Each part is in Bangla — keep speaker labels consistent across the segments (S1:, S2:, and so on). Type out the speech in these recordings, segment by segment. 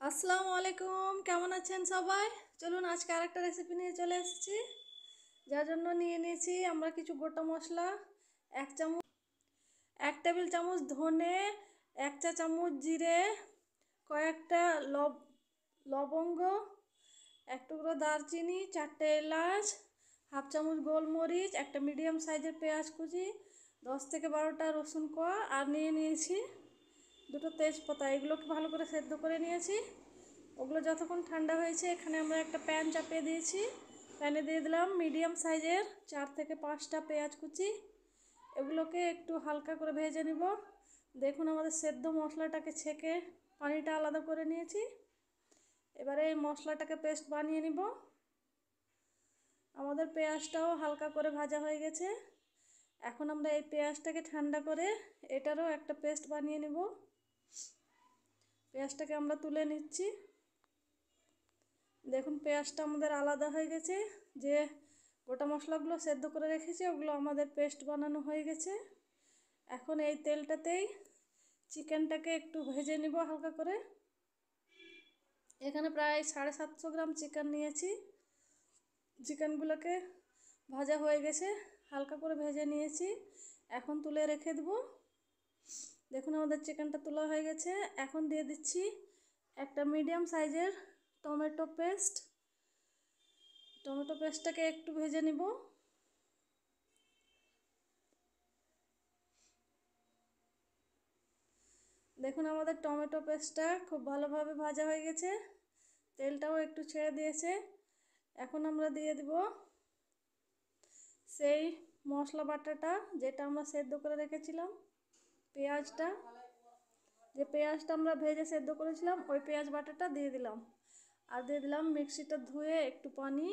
S1: আসসালামু আলাইকুম, কেমন আছেন সবাই? চলুন আজকে আরেকটা রেসিপি নিয়ে চলে এসেছি। যার জন্য নিয়ে নিয়েছি আমরা কিছু গোটা মশলা। এক চামচ, 1 টেবিল চামচ ধনে, 1 চা চামচ জিরে, কয়েকটা লবঙ্গ, এক টুকরো দারচিনি, 4টে এলাচ, 1/2 চামচ গোলমরিচ, একটা মিডিয়াম সাইজের পেঁয়াজ কুচি, 10 থেকে 12টা রসুন কোয়া, আর নিয়ে নিয়েছি 2টো তেজপাতা। এগুলোকে ভালো করে সেদ্ধ করে নিয়েছি। ওগুলো যতক্ষণ ঠান্ডা হয়েছে এখানে আমরা একটা প্যান চাপিয়ে দিয়েছি। প্যানে দিয়ে দিলাম মিডিয়াম সাইজের 4 থেকে 5টা পেঁয়াজ কুচি। এগুলোকে একটু হালকা করে ভেজে নিব। দেখুন আমাদের সেদ্ধ মশলাটাকে ছেঁকে পানিটা আলাদা করে নিয়েছি। এবারে এই মশলাটাকে পেস্ট বানিয়ে নিব। আমাদের পেঁয়াজটাও হালকা করে ভাজা হয়ে গেছে। এখন আমরা এই পেঁয়াজটাকে ঠান্ডা করে এটারও একটা পেস্ট বানিয়ে নিব। পেঁয়াজটাকে আমরা তুলে নিচ্ছি। দেখুন পেঁয়াজটা আমাদের আলাদা হয়ে গেছে। যে গোটা মশলাগুলো সেদ্ধ করে রেখেছি ওগুলো আমাদের পেস্ট বানানো হয়ে গেছে। এখন এই তেলটাতেই চিকেনটাকে একটু ভেজে নিব হালকা করে। এখানে প্রায় 750 গ্রাম চিকেন নিয়েছি। চিকেনগুলোকে ভাজা হয়ে গেছে, হালকা করে ভেজে নিয়েছি। এখন তুলে রেখে দেবো। দেখুন আমাদের চিকেনটা তোলা হয়ে গেছে। এখন দিয়ে দিচ্ছি একটা মিডিয়াম সাইজের টমেটো পেস্টটাকে একটু ভেজে নিব। দেখুন আমাদের টমেটো পেস্টটা খুব ভালোভাবে ভাজা হয়ে গেছে, তেলটাও একটু ছেড়ে দিয়েছে। এখন আমরা দিয়ে দিব সেই মশলা বাটাটা যেটা আমরা সেদ্ধ করে রেখেছিলাম। পেঁয়াজটা আমরা ভেজে সেদ্ধ করেছিলাম ওই পেঁয়াজ বাটাটা দিয়ে দিলাম। আর দিয়ে দিলাম মিক্সিটা ধুয়ে একটু পানি,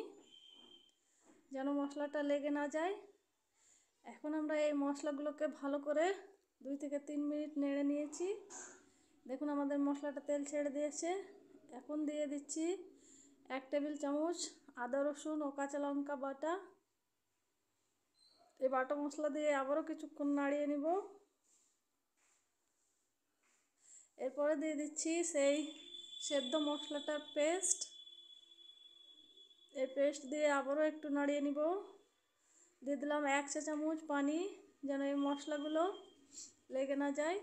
S1: যেন মশলাটা লেগে না যায়। এখন আমরা এই মশলাগুলোকে ভালো করে 2 থেকে 3 মিনিট নেড়ে নিয়েছি। দেখুন আমাদের মশলাটা তেল ছেড়ে দিয়েছে। এখন দিয়ে দিচ্ছি 1 টেবিল চামচ আদা রসুন ও কাঁচা লঙ্কা বাটা। এই বাটা মশলা দিয়ে আবারও কিছুক্ষণ নাড়িয়ে নিব। এরপরে দিয়ে দিচ্ছি সেই সেদ্ধ মশলাটার পেস্ট। এই পেস্ট দিয়ে আবারও একটু নাড়িয়ে নিব। দিয়ে দিলাম 1 চা চামচ পানি, যেন এই মশলাগুলো লেগে না যায়।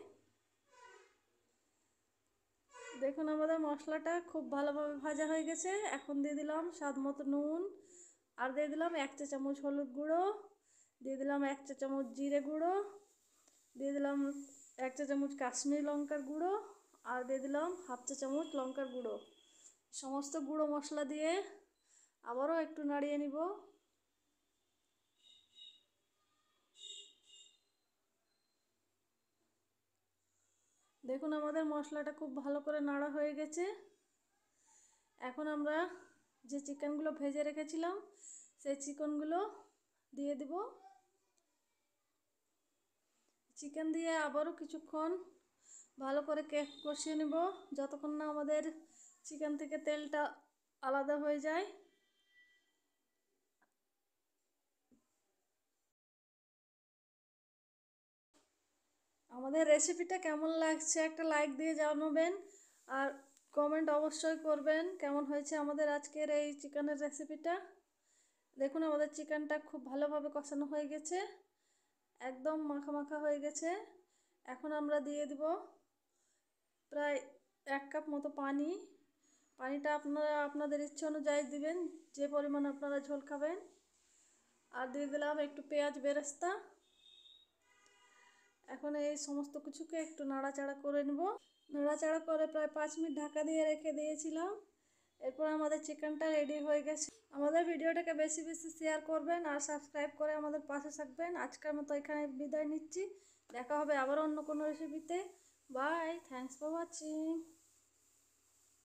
S1: দেখুন আমাদের মশলাটা খুব ভালোভাবে ভাজা হয়ে গেছে। এখন দিয়ে দিলাম স্বাদ মতো নুন, আর দিয়ে দিলাম 1 চা চামচ হলুদ গুঁড়ো, দিয়ে দিলাম 1 চা চামচ জিরে গুঁড়ো, দিয়ে দিলাম 1 চা চামচ কাশ্মীরি লঙ্কার গুঁড়ো, আর দিয়ে দিলাম 1/2 চা চামচ লঙ্কার গুঁড়ো। সমস্ত গুঁড়ো মশলা দিয়ে আবারও একটু নাড়িয়ে নিব। দেখুন আমাদের মশলাটা খুব ভালো করে নাড়া হয়ে গেছে। এখন আমরা যে চিকেনগুলো ভেজে রেখেছিলাম সেই চিকেনগুলো দিয়ে দিব। চিকেন দিয়ে আবারও কিছুক্ষণ ভালো করে কষিয়ে নেব, যতক্ষণ না আমাদের চিকেন থেকে তেলটা আলাদা হয়ে যায়। আমাদের রেসিপিটা কেমন লাগছে একটা লাইক দিয়ে জানাবেন, আর কমেন্ট অবশ্যই করবেন কেমন হয়েছে আমাদের আজকের এই চিকেনের রেসিপিটা। দেখুন আমাদের চিকেনটা খুব ভালোভাবে কষানো হয়ে গেছে, একদম মাখা মাখা হয়ে গেছে। এখন আমরা দিয়ে দিব প্রায় 1 কাপ মতো পানি। পানিটা আপনারা আপনাদের ইচ্ছে অনুযায়ী দিবেন, যে পরিমাণ আপনারা ঝোল খাবেন। আর দিয়ে দিলাম একটু পেঁয়াজ বেরেস্তা। এখন এই সমস্ত কিছুকে একটু নাড়াচাড়া করে নেব। নাড়াচাড়া করে প্রায় 5 মিনিট ঢাকা দিয়ে রেখে দিয়েছিলাম। এরপর আমাদের চিকেনটা রেডি হয়ে গেছে। আমাদের ভিডিওটাকে বেশি বেশি শেয়ার করবেন আর সাবস্ক্রাইব করে আমাদের পাশে থাকবেন। আজকের মতো এখানে বিদায় নিচ্ছি। দেখা হবে আবার অন্য কোনো রেসিপিতে। Bye, thanks for watching.